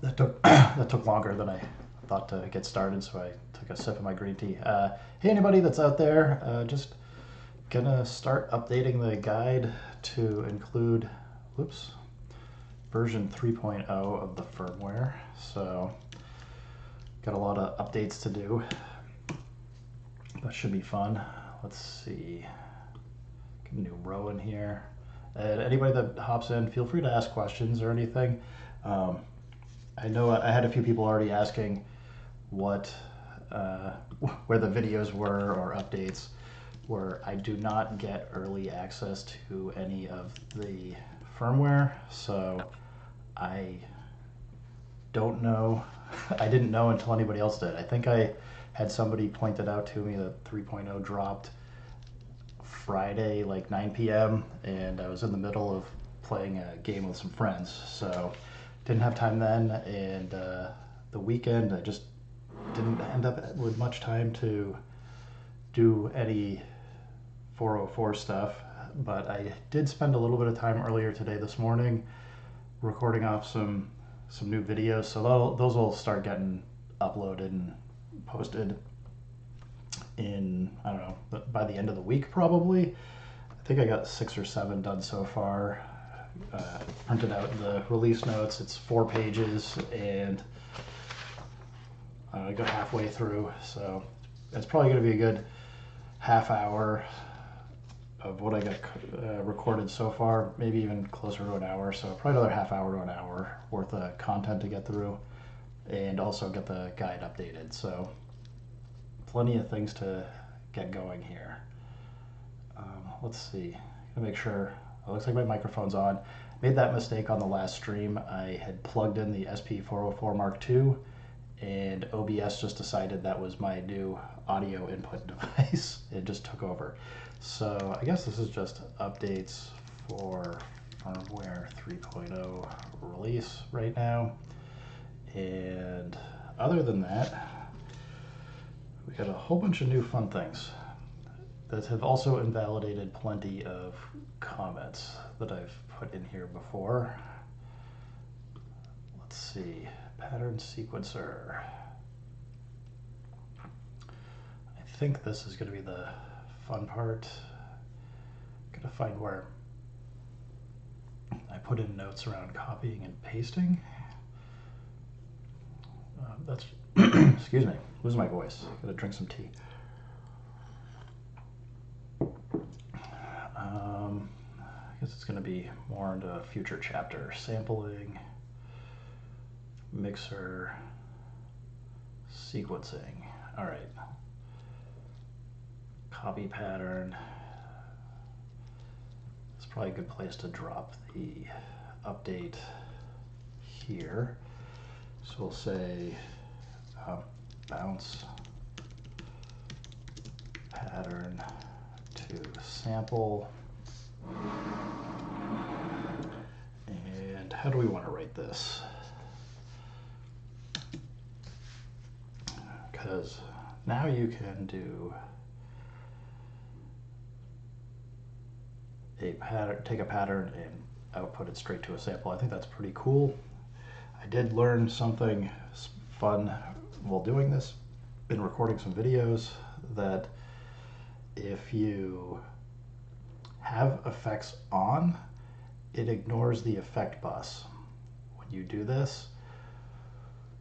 That took longer than I thought to get started, so I took a sip of my green tea. Hey, anybody that's out there, just gonna start updating the guide to include, whoops, version 3.0 of the firmware. So got a lot of updates to do. That should be fun. Let's see. Get a new row in here. And anybody that hops in, feel free to ask questions or anything. I know I had a few people already asking what where the videos were or updates, where I do not get early access to any of the firmware, so I don't know. I didn't know until anybody else did. I think I had somebody pointed out to me that 3.0 dropped Friday like 9 p.m. and I was in the middle of playing a game with some friends, so didn't have time then. And the weekend I just didn't end up with much time to do any 404 stuff, but I did spend a little bit of time earlier today, this morning, recording off some new videos, so those will start getting uploaded and posted in, I don't know, by the end of the week probably. I think I got 6 or 7 done so far. Printed out the release notes. It's 4 pages, and I got halfway through, so it's probably going to be a good half hour of what I got recorded so far, maybe even closer to an hour, so probably another half hour to an hour worth of content to get through, and also get the guide updated. So plenty of things to get going here. Let's see, I'm gonna make sure, it looks like my microphone's on. Made that mistake on the last stream. I had plugged in the SP404 Mark II, and OBS just decided that was my new audio input device. It just took over. So I guess this is just updates for firmware 3.0 release right now. And other than that, we got a whole bunch of new fun things that have also invalidated plenty of comments that I've put in here before. Let's see, pattern sequencer. I think this is going to be the fun part. Gotta find where I put in notes around copying and pasting. That's excuse me, losing my voice. Gotta drink some tea. I guess it's gonna be more into a future chapter. Sampling, mixer, sequencing. All right. Copy pattern. It's probably a good place to drop the update here. So we'll say bounce pattern to sample. And how do we want to write this? Because now you can do a pattern, take a pattern and output it straight to a sample. I think that's pretty cool. I did learn something fun while doing this, been recording some videos, that if you have effects on, it ignores the effect bus when you do this.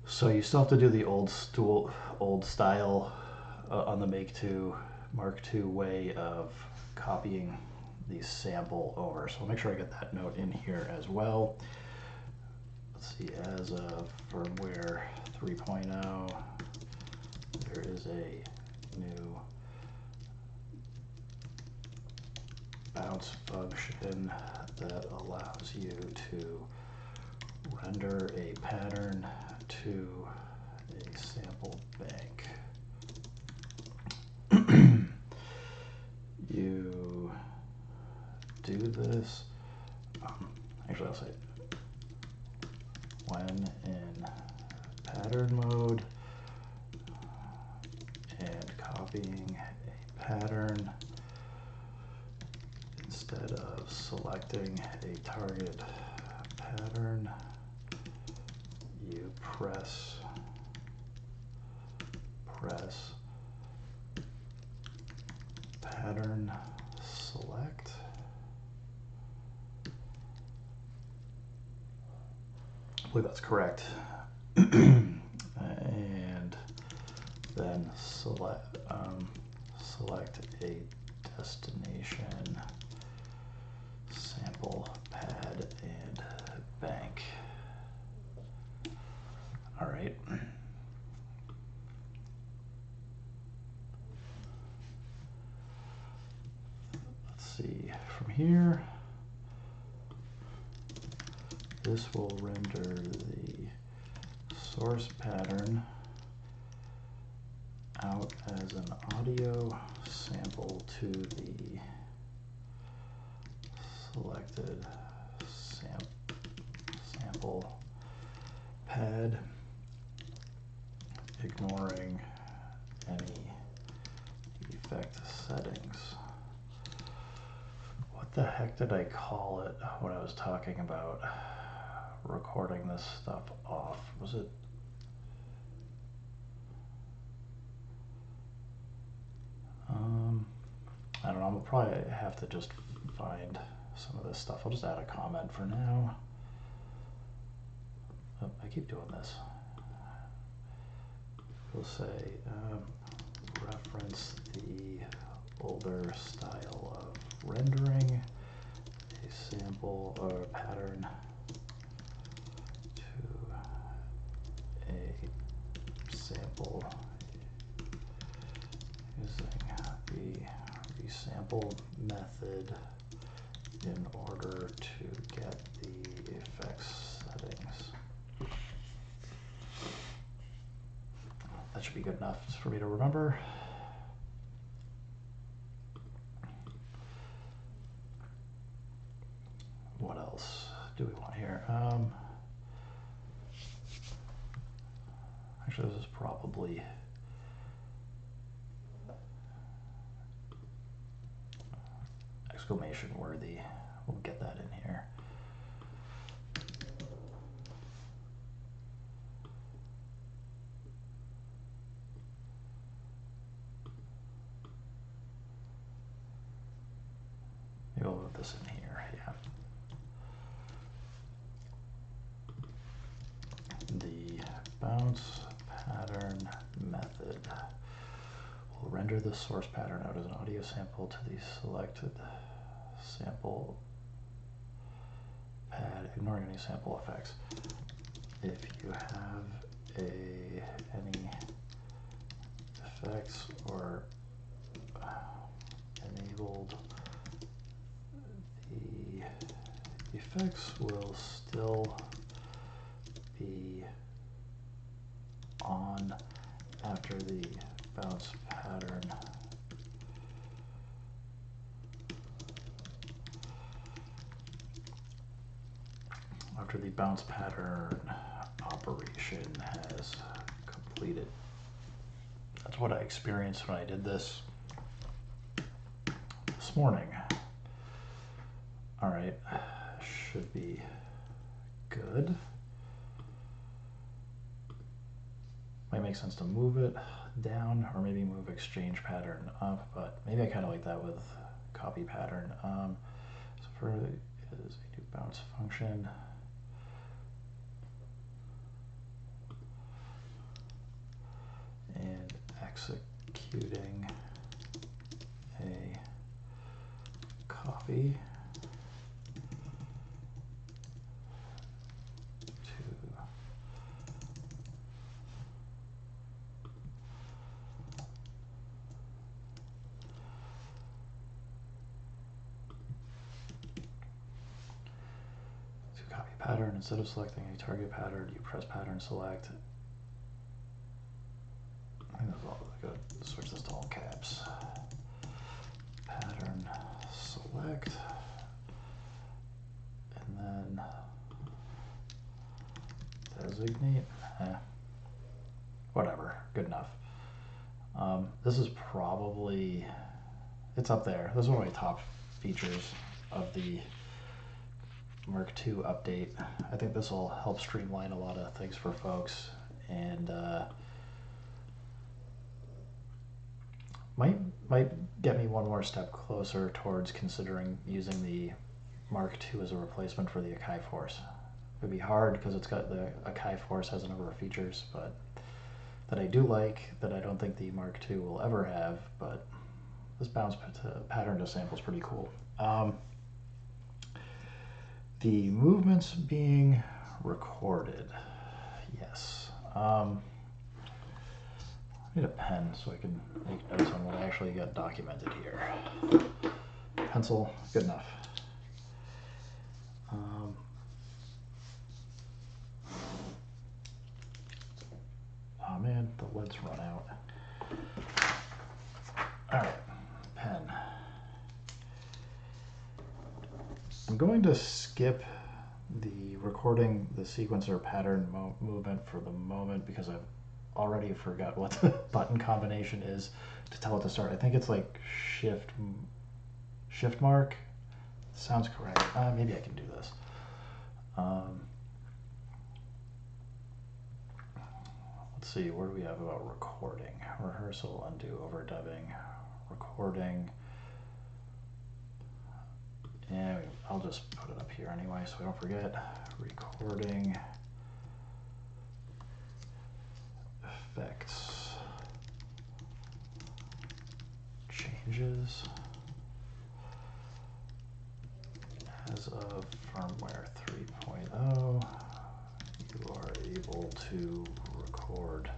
So you still have to do the old style on the mk2 Mark II way of copying the sample over. So I'll make sure I get that note in here as well. Let's see, as of firmware 3.0, there is a new bounce function that allows you to render a pattern to a sample bank. You do this, actually I'll say when in pattern mode and copying a pattern, instead of selecting a target pattern, you press pattern select. I believe that's correct. And then select a destination, sample, pad, and bank. All right. Let's see, from here, this will render the source pattern out as an audio sample to the selected sample pad, ignoring any effect settings. What the heck did I call it when I was talking about recording this stuff off? Was it? I don't know, I'll probably have to just find some of this stuff. I'll just add a comment for now. Oh, I keep doing this. We'll say reference the older style of rendering, a sample or a pattern to a sample using the resample method in order to get the effects settings. That should be good enough for me to remember. What else do we want here? Actually, this is probably exclamation worthy. We'll get that in here. Maybe we'll move this in here, yeah. The bounce pattern method will render the source pattern out as an audio sample to the selected sample pad, ignoring any sample effects. If you have any effects or enabled, the effects will still be on after the bounce pattern operation has completed. That's what I experienced when I did this morning. All right, should be good. Might make sense to move it down or maybe move exchange pattern up, but maybe I kind of like that with copy pattern. So for is a new bounce function. And executing a copy to copy pattern. Instead of selecting a target pattern, you press pattern select. I think that's all good. Switch this to all caps. Pattern select, and then designate. Whatever, good enough. This is probably, it's up there. This is one of my top features of the Mark II update. I think this will help streamline a lot of things for folks, and might get me one more step closer towards considering using the Mark II as a replacement for the Akai Force. It would be hard because it's got the Akai Force has a number of features, but that I do like, that I don't think the Mark II will ever have, but this bounce pattern to sample is pretty cool. The movements being recorded, yes. I need a pen so I can make notes on what I actually got documented here. Pencil, good enough. Oh man, the lead's run out. All right, pen. I'm going to skip the recording the sequencer pattern movement for the moment because I've already forgot what the button combination is to tell it to start. I think it's like shift mark. Sounds correct. Maybe I can do this. Let's see, what do we have about recording? Rehearsal, undo, overdubbing, recording. Yeah, I'll just put it up here anyway so I don't forget. Recording, effects, changes. As of firmware 3.0, you are able to record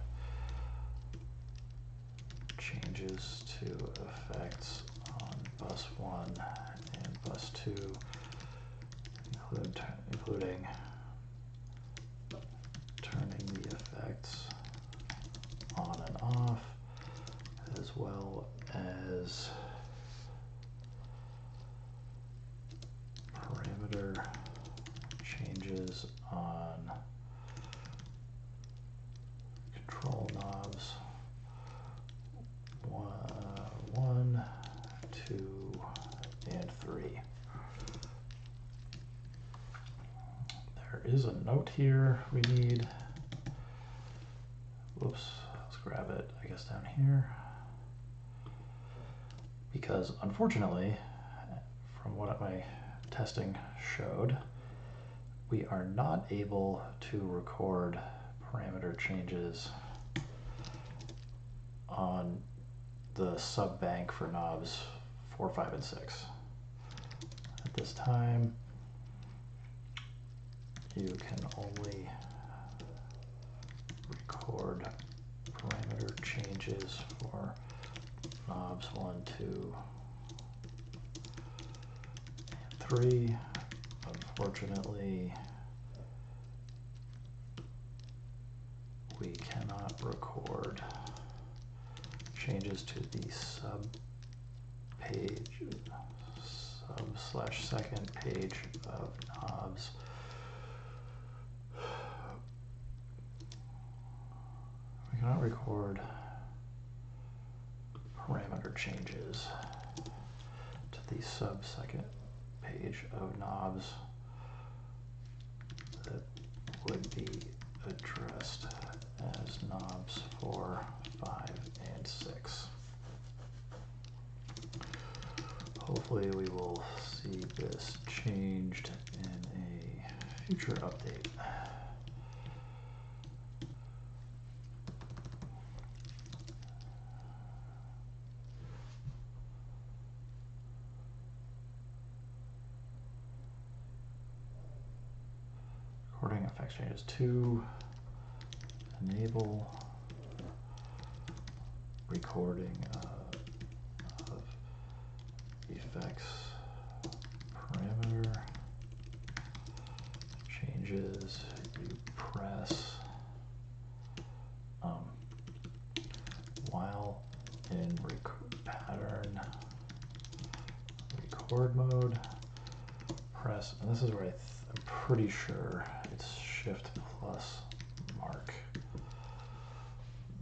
changes to effects on bus 1 and bus 2, including turning the effects on and off, as well as parameter changes on control knobs 1, 2, and 3. There is a note here we need. Whoops, let's grab it, I guess, down here. Because unfortunately, from what my testing showed, we are not able to record parameter changes on the sub bank for knobs 4, 5, and 6. At this time, you can only record parameter changes for knobs 1, 2, and 3. Unfortunately, we cannot record changes to the sub / second page of knobs. We cannot record parameter changes to the sub second page of knobs that would be addressed as knobs 4, 5, and 6. Hopefully we will see this changed in a future update. Recording effects changes 2, enable recording of effects parameter changes. You press while in pattern record mode, press, and this is where I'm pretty sure it's shift plus mark,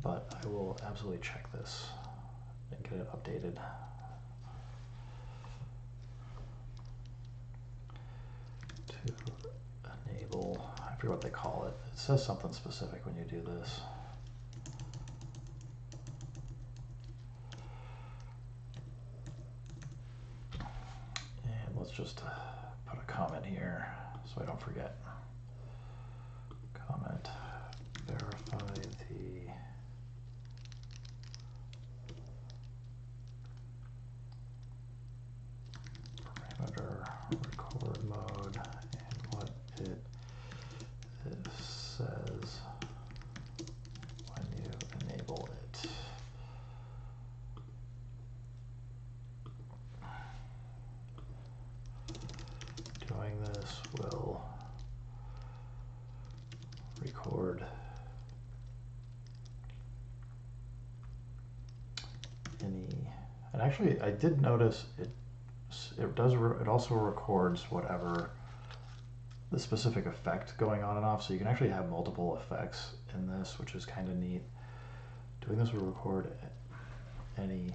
but I will absolutely check this and get it updated. To forget what they call it. It says something specific when you do this. And let's just put a comment here so I don't forget. Comment, verify the parameter record mode and what it says when you enable it. Doing this will record any, and actually I did notice it also records whatever the specific effect going on and off, so you can actually have multiple effects in this, which is kind of neat. Doing this will record any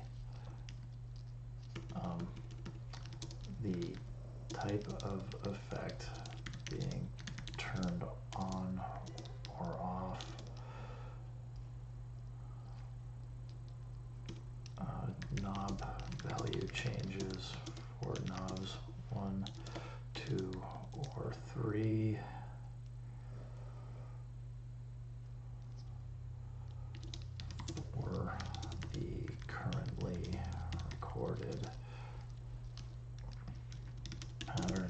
the type of effect being turned on or off, knob value changes for knobs 1, 2, or 3. For the currently recorded pattern.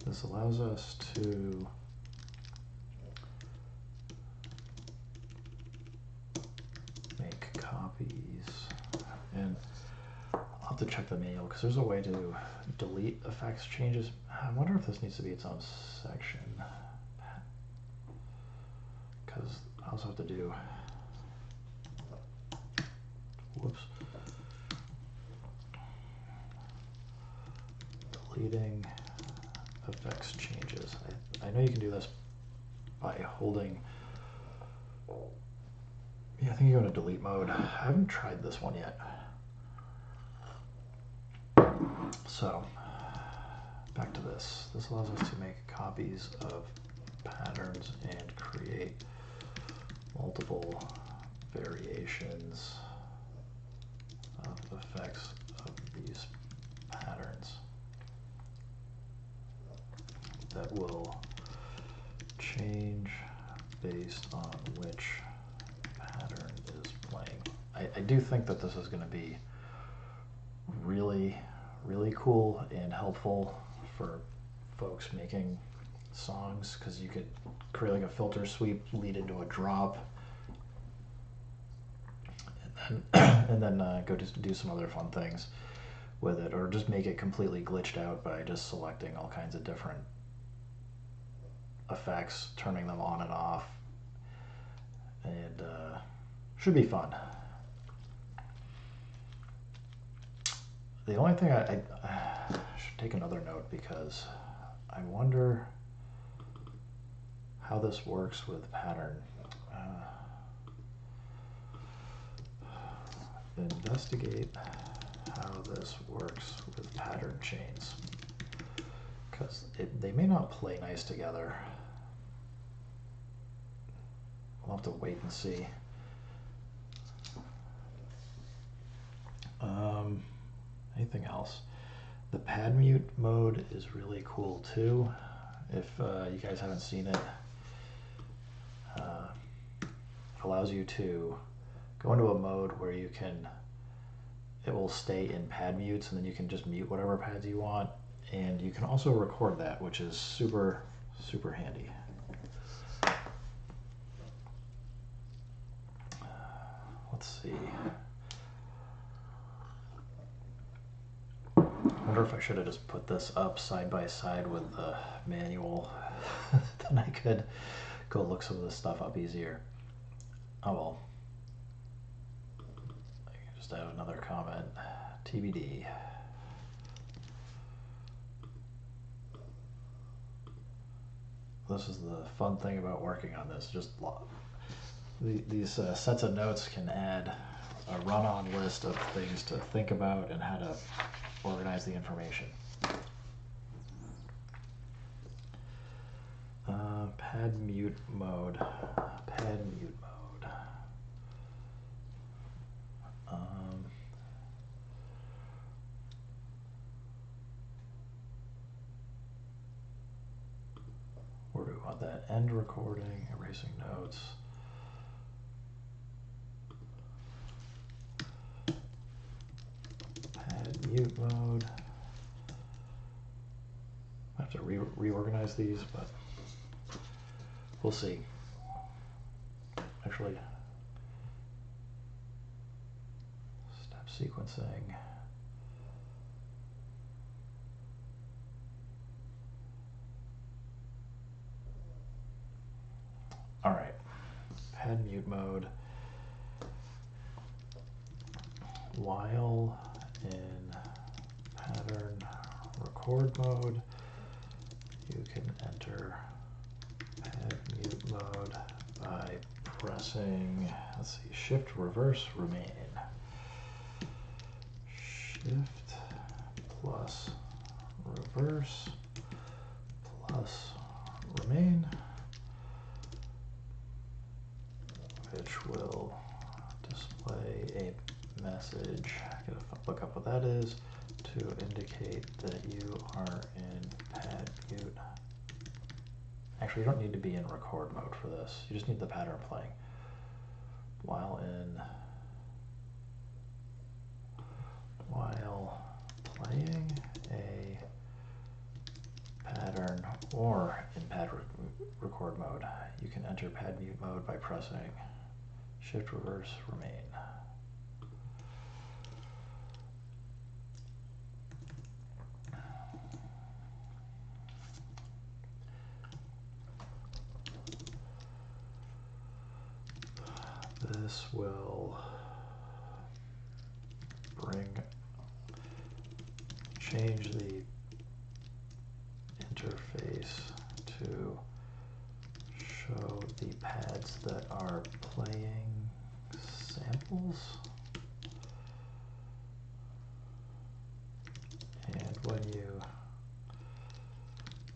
This allows us to make copies, and I'll have to check the manual because there's a way to delete effects changes. I wonder if this needs to be its own section, because I also have to do, whoops, deleting effects changes. I know you can do this by holding, yeah, I think you go into delete mode. I haven't tried this one yet. So back to this. This allows us to make copies of patterns and create multiple variations of effects of these patterns that will change based on which pattern is playing. I do think that this is going to be really, really cool and helpful for folks making songs, because you could create like a filter sweep, lead into a drop, and then go to do some other fun things with it, or just make it completely glitched out by just selecting all kinds of different effects, turning them on and off, and should be fun. The only thing I should take another note, because I wonder how this works with pattern. Investigate how this works with pattern chains, because they may not play nice together. We'll have to wait and see. Anything else? The pad mute mode is really cool too. If you guys haven't seen it, allows you to go into a mode where you can, it will stay in pad mutes, and then you can just mute whatever pads you want, and you can also record that, which is super, super handy. Let's see. I wonder if I should have just put this up side by side with the manual. Then I could go look some of this stuff up easier. Oh well. I can just add another comment. TBD. This is the fun thing about working on this. Just these sets of notes can add a run-on list of things to think about and how to organize the information. Pad mute mode. Pad mute mode. Where do we want that? End recording, erasing notes. Pad mute mode. I have to reorganize these, but we'll see. Actually, step sequencing. All right, pad mute mode. While in pattern record mode, you can enter pad mute mode by pressing, let's see, shift reverse remain. Shift plus reverse plus remain, which will display a message. I gotta look up what that is to indicate that you are in pad mute. Actually, you don't need to be in record mode for this. You just need the pattern playing. While playing a pattern or in pad record mode, you can enter pad mute mode by pressing shift reverse remain. This will change the interface to show the pads that are playing samples. And when you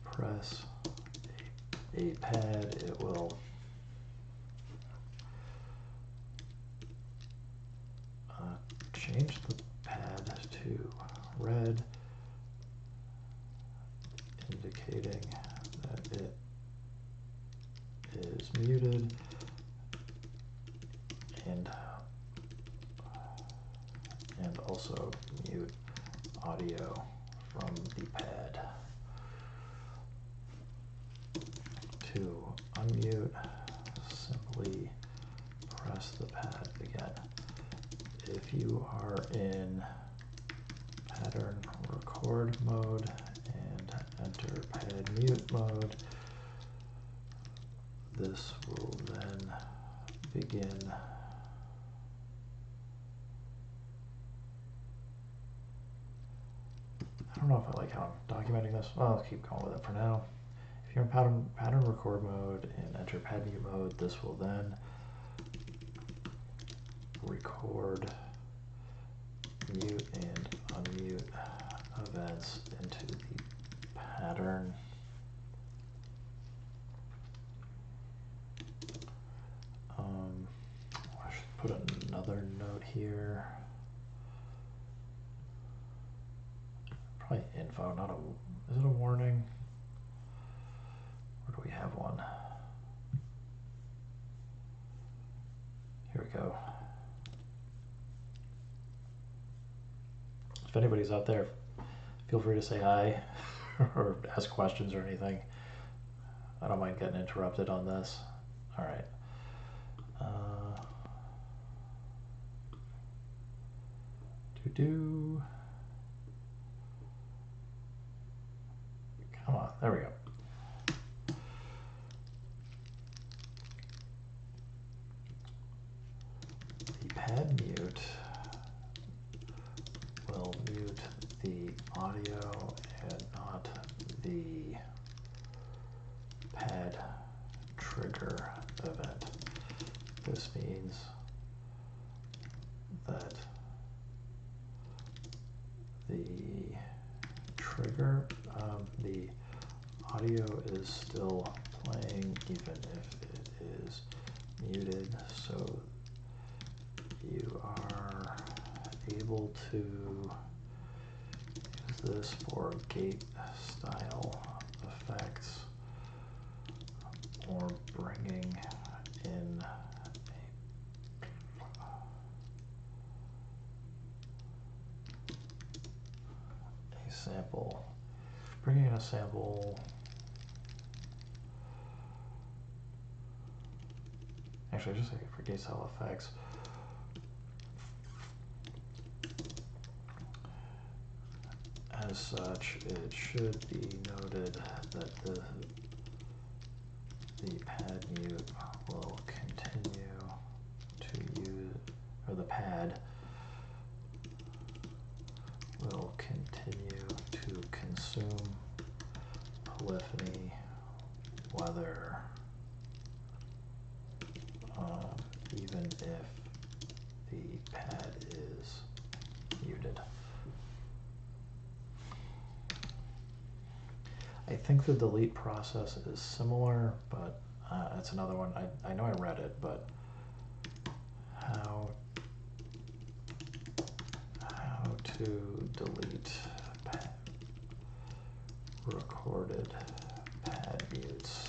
press a pad, it will change the pad to red, indicating that it is muted, and also mute audio from the pad. To unmute, simply press the pad again. If you are in pattern record mode and enter pad mute mode, this will then begin I don't know if I like how I'm documenting this. Well, I'll keep going with it for now. If you're in pattern record mode and enter pad mute mode, this will then record, mute, and unmute events into the pattern. I should put another note here. Probably info, not a, is it a warning? Or do we have one? Here we go. If anybody's out there, feel free to say hi or ask questions or anything. I don't mind getting interrupted on this. All right. Come on, there we go. The pad mute will mute the audio and not the pad trigger event. This means that the trigger, the audio is still playing even if it is muted, so you are able to use this for gate style effects or bringing in a sample. Bringing in a sample. Actually, just like for gate style effects. As such, it should be noted that the pad mute will continue to use, or the pad will continue to consume polyphony whether even if the pad is muted. I think the delete process is similar, but that's another one. I know I read it, but how to delete recorded pad mutes.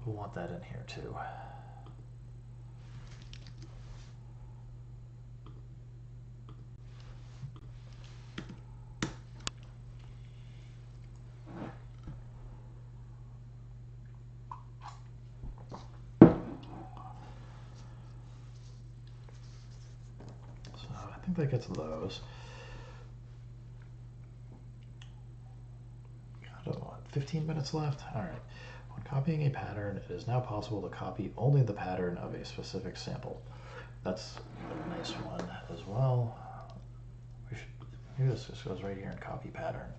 We'll want that in here too. I think that gets those. Got 15 minutes left. All right. When copying a pattern, it is now possible to copy only the pattern of a specific sample. That's a nice one as well. Maybe this just goes right here in copy pattern.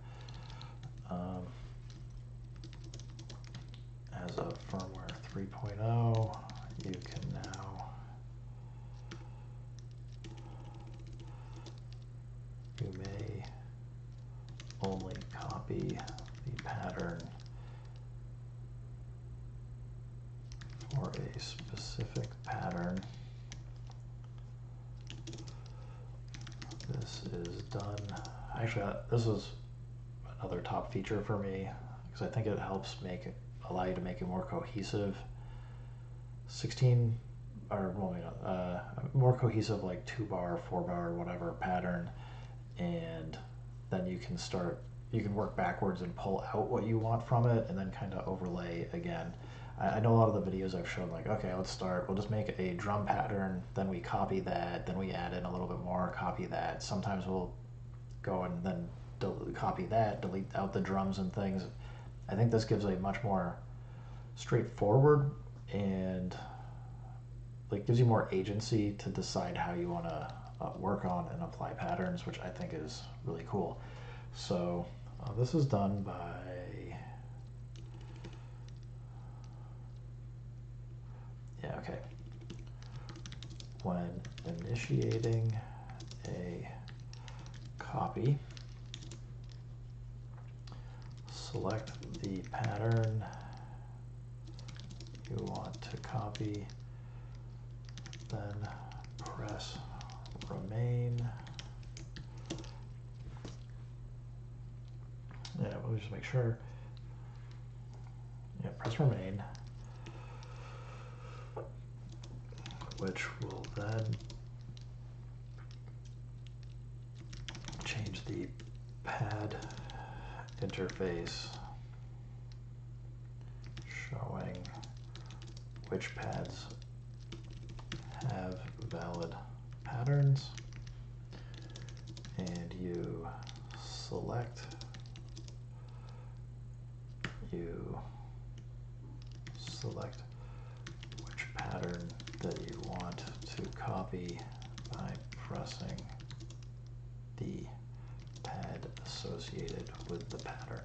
As of firmware 3.0, you can now you may only copy the pattern for a specific pattern. This is done. Actually, this is another top feature for me because I think it helps allow you to make a more cohesive 16 or well, more cohesive like 2-bar, 4-bar, whatever pattern, and then you can work backwards and pull out what you want from it and then kind of overlay again. I know a lot of the videos I've shown, like, okay, we'll just make a drum pattern, then we copy that, then we add in a little bit more, copy that. Sometimes we'll go and then copy that, delete out the drums and things. I think this gives a much more straightforward and like gives you more agency to decide how you want to work on and apply patterns, which I think is really cool. So this is done by okay. When initiating a copy, select the pattern you want to copy, then press remain. Yeah, we'll just make sure. Yeah, press remain, which will then change the pad interface, showing which pads have valid patterns, and you select which pattern that you want to copy by pressing the pad associated with the pattern.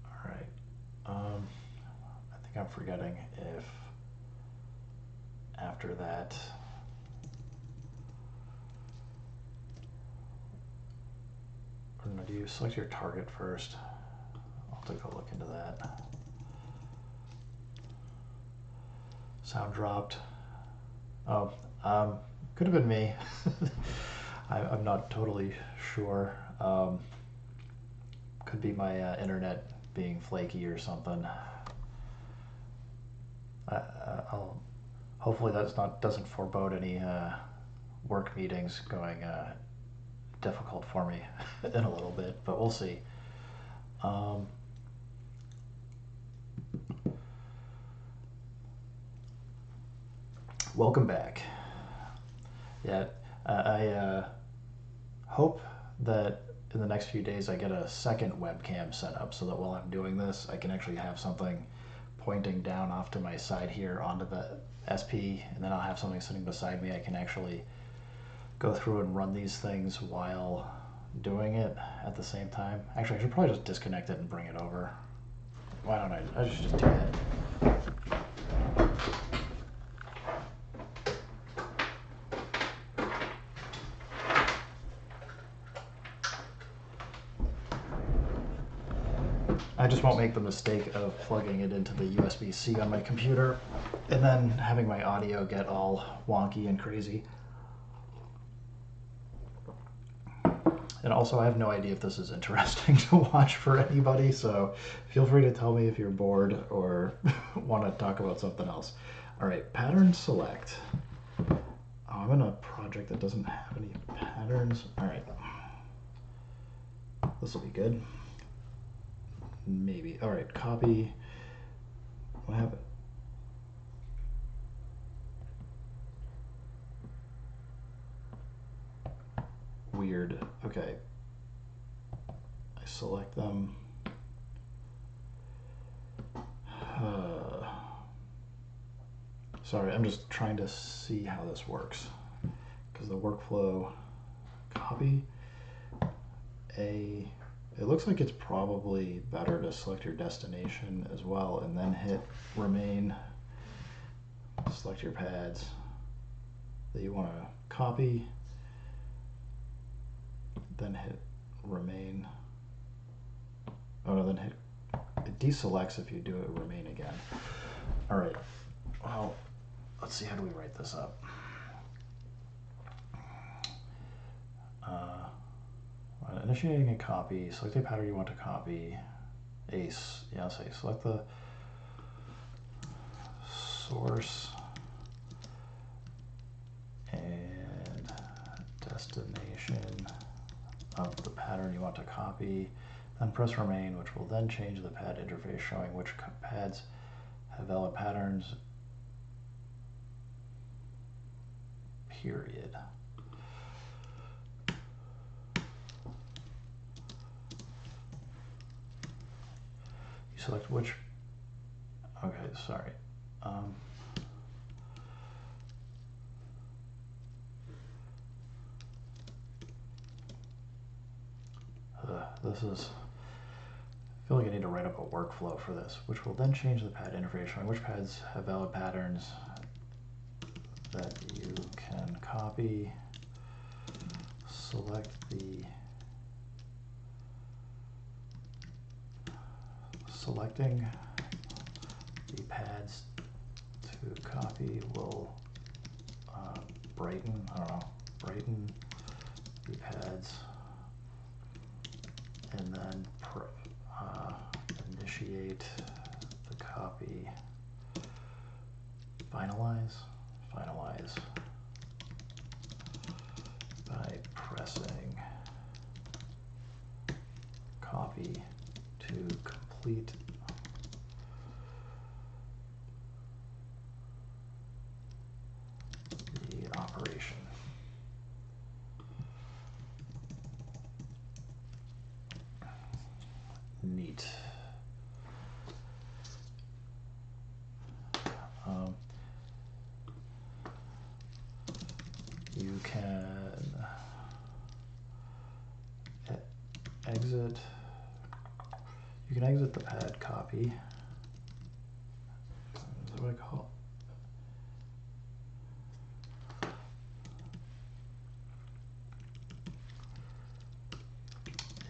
All think I'm forgetting if after that do you select your target first? I'll take a look into that. Sound dropped. Oh, could have been me. I'm not totally sure. Could be my internet being flaky or something. Hopefully doesn't forebode any work meetings going difficult for me in a little bit, but we'll see. Welcome back. Yeah, I hope that in the next few days I get a second webcam set up so that while I'm doing this I can actually have something pointing down off to my side here onto the SP, and then I'll have something sitting beside me. I can actually go through and run these things while doing it at the same time. Actually, I should probably just disconnect it and bring it over. Why don't I should just do that. I just won't make the mistake of plugging it into the USB-C on my computer and then having my audio get all wonky and crazy. And also, I have no idea if this is interesting to watch for anybody, so feel free to tell me if you're bored or want to talk about something else. All right, pattern select. Oh, I'm in a project that doesn't have any patterns. All right, this will be good. Maybe. All right, copy. What happened? Weird. Okay. I select them. Sorry, I'm just trying to see how this works. Because the workflow, copy. It looks like it's probably better to select your destination as well and then hit remain. Select your pads that you want to copy, then hit remain. Oh no, then hit, it deselects if you do it remain again. All right, well, let's see, how do we write this up? Initiating a copy, select a pattern you want to copy. Select the source and destination of the pattern you want to copy, then press remain, which will then change the pad interface showing which pads have valid patterns, period. You select which, okay, sorry. This is, I feel like I need to write up a workflow for this, which will then change the pad interface showing which pads have valid patterns that you can copy. Select selecting the pads to copy will brighten the pads, and then initiate the copy, finalize by pressing copy to complete the operation. Neat. You can exit. You can exit the pad copy. that what I call it?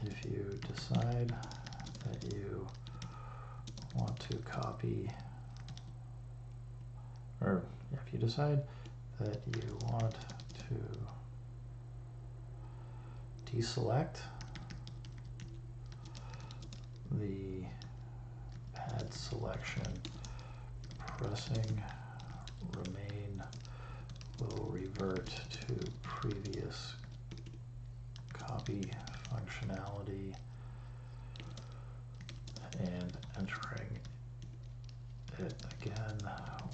If you decide that you want to copy, or if you decide that you want to deselect the pad selection, pressing remain will revert to previous copy functionality, and entering it again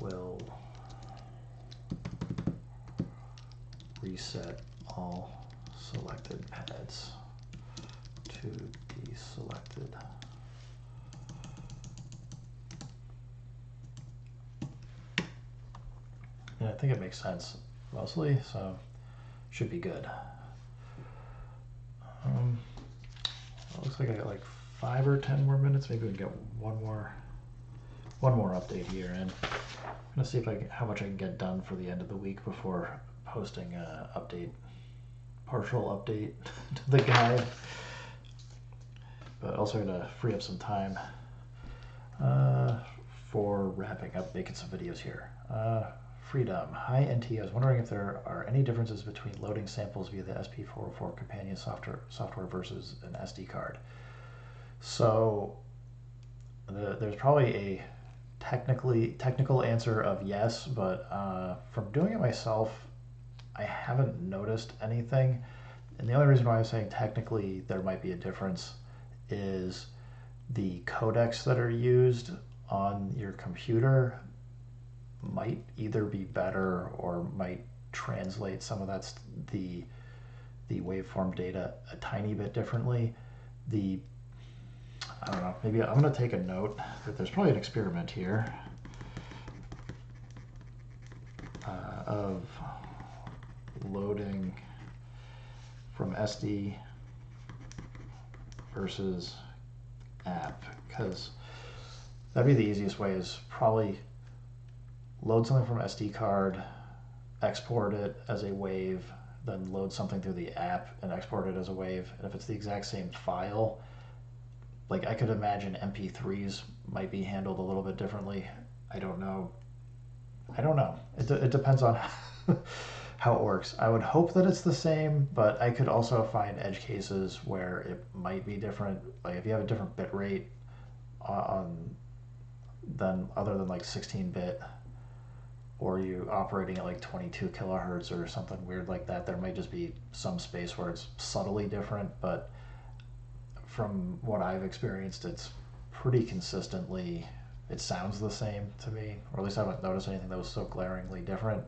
will reset all selected pads to deselected. And I think it makes sense mostly, so should be good. It looks like I got like 5 or 10 more minutes. Maybe we can get one more update here, and I'm gonna see if how much I can get done for the end of the week before posting a partial update to the guide. But also gonna free up some time for wrapping up, making some videos here. Freedom. Hi NT, I was wondering if there are any differences between loading samples via the SP404 companion software versus an SD card. So there's probably a technical answer of yes, but from doing it myself, I haven't noticed anything. And the only reason why I'm saying technically there might be a difference is the codecs that are used on your computer might either be better or might translate some of the waveform data a tiny bit differently. I don't know, maybe I'm going to take a note that there's probably an experiment here of loading from SD versus app, because that'd be the easiest way, is probably load something from SD card, export it as a wave, then load something through the app and export it as a wave. And if it's the exact same file, like I could imagine MP3s might be handled a little bit differently. I don't know. It depends on how it works. I would hope that it's the same, but I could also find edge cases where it might be different. Like if you have a different bit rate other than like 16-bit, or you operating at like 22 kilohertz or something weird like that, there might just be some space where it's subtly different. But from what I've experienced, it's pretty consistently, it sounds the same to me, or at least I haven't noticed anything that was so glaringly different.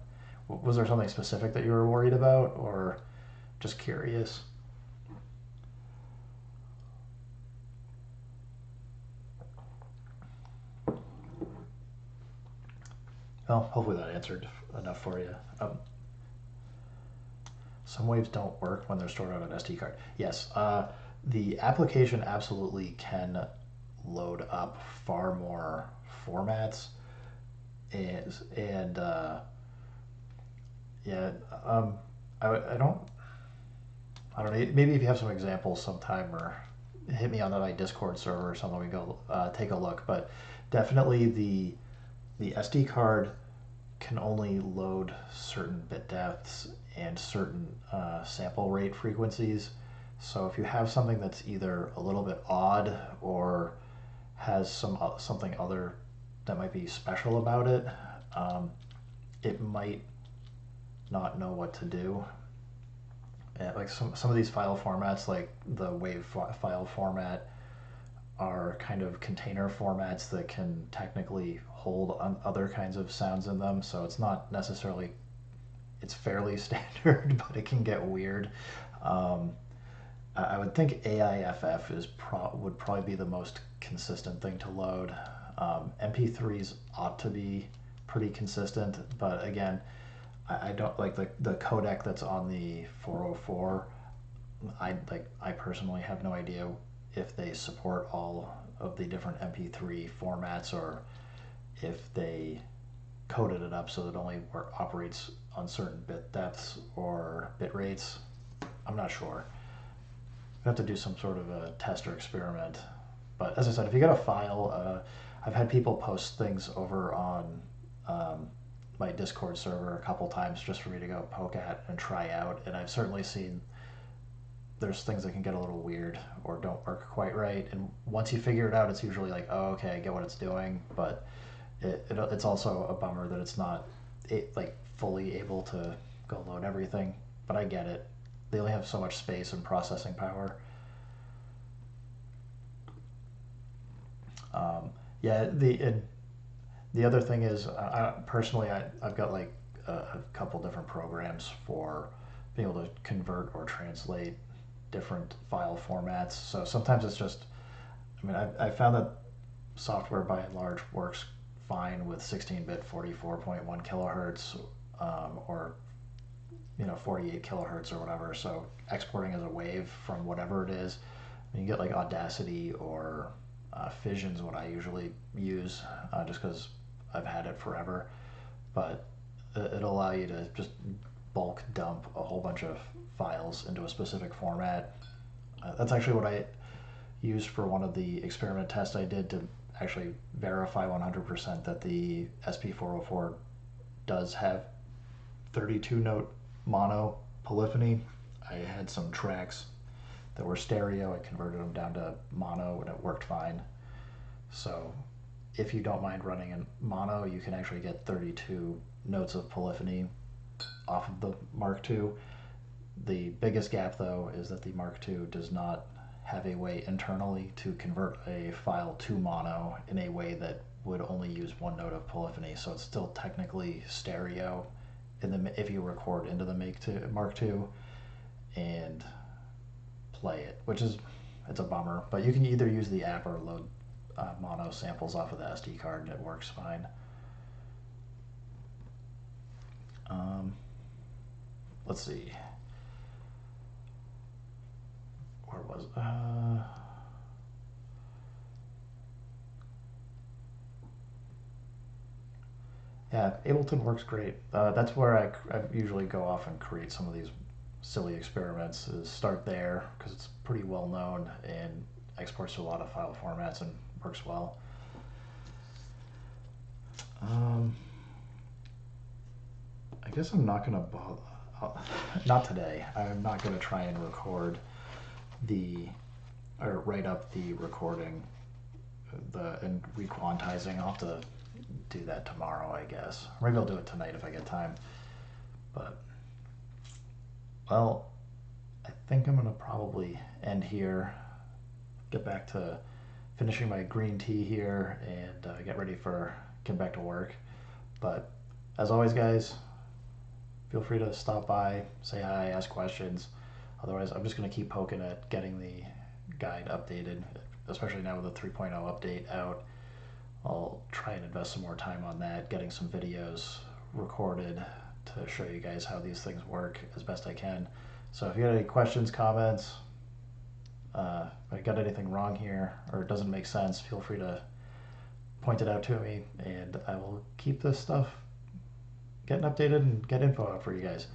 Was there something specific that you were worried about, or just curious? Well, hopefully that answered enough for you. Some waves don't work when they're stored on an SD card. Yes, the application absolutely can load up far more formats, and yeah, I don't know. Maybe if you have some examples sometime, or hit me on my Discord server or something, we go take a look. But definitely the SD card can only load certain bit depths and certain sample rate frequencies. So if you have something that's either a little bit odd or has something other that might be special about it, it might not know what to do. And like some of these file formats, like the wave file format, are kind of container formats that can technically hold other kinds of sounds in them. So it's not necessarily, it's fairly standard, but it can get weird. I would think AIFF would probably be the most consistent thing to load. MP3s ought to be pretty consistent, but again, I don't like the codec that's on the 404. I personally have no idea if they support all of the different MP3 formats, or if they coded it up so that it only operates on certain bit depths or bit rates. I'm not sure. We have to do some sort of a test or experiment. But as I said, if you get a file, I've had people post things over on my Discord server a couple times just for me to go poke at and try out, and I've certainly seen there's things that can get a little weird or don't work quite right, and once you figure it out, it's usually like, oh, okay, I get what it's doing, but it's also a bummer that it's not like fully able to go load everything, but I get it. They only have so much space and processing power. Yeah, the other thing is, personally, I've got like a couple different programs for being able to convert or translate different file formats. So sometimes it's just, I mean, I found that software by and large works fine with 16-bit 44.1 kilohertz or 48 kilohertz or whatever. So exporting as a wave from whatever it is, you can get like Audacity or Fission's what I usually use, just because I've had it forever. But it'll allow you to just bulk dump a whole bunch of files into a specific format. That's actually what I used for one of the experiment tests I did to actually verify 100% that the SP404 does have 32-note mono polyphony. I had some tracks that were stereo. I converted them down to mono and it worked fine. So if you don't mind running in mono, you can actually get 32 notes of polyphony off of the Mark II. The biggest gap, though, is that the Mark II does not have a way internally to convert a file to mono in a way that would only use one note of polyphony. So it's still technically stereo if you record into the Mark II and play it, which is, it's a bummer. But you can either use the app or load mono samples off of the SD card and it works fine. Let's see. Where was yeah, Ableton works great. That's where I usually go off and create some of these silly experiments, is start there because it's pretty well known and exports to a lot of file formats and works well. I guess I'm not gonna bother, not today. I'm not gonna try and record or write up the recording, and requantizing. I'll have to do that tomorrow, I guess. Or maybe I'll do it tonight if I get time. But, well, I think I'm gonna probably end here, get back to finishing my green tea here, and get ready for getting back to work. But as always, guys, feel free to stop by, say hi, ask questions. Otherwise, I'm just going to keep poking at getting the guide updated, especially now with the 3.0 update out. I'll try and invest some more time on that, getting some videos recorded to show you guys how these things work as best I can. So if you got any questions, comments, if I got anything wrong here or it doesn't make sense, feel free to point it out to me, and I will keep this stuff getting updated and get info out for you guys.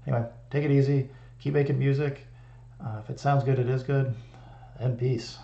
Anyway, take it easy, keep making music. If it sounds good, it is good, and peace.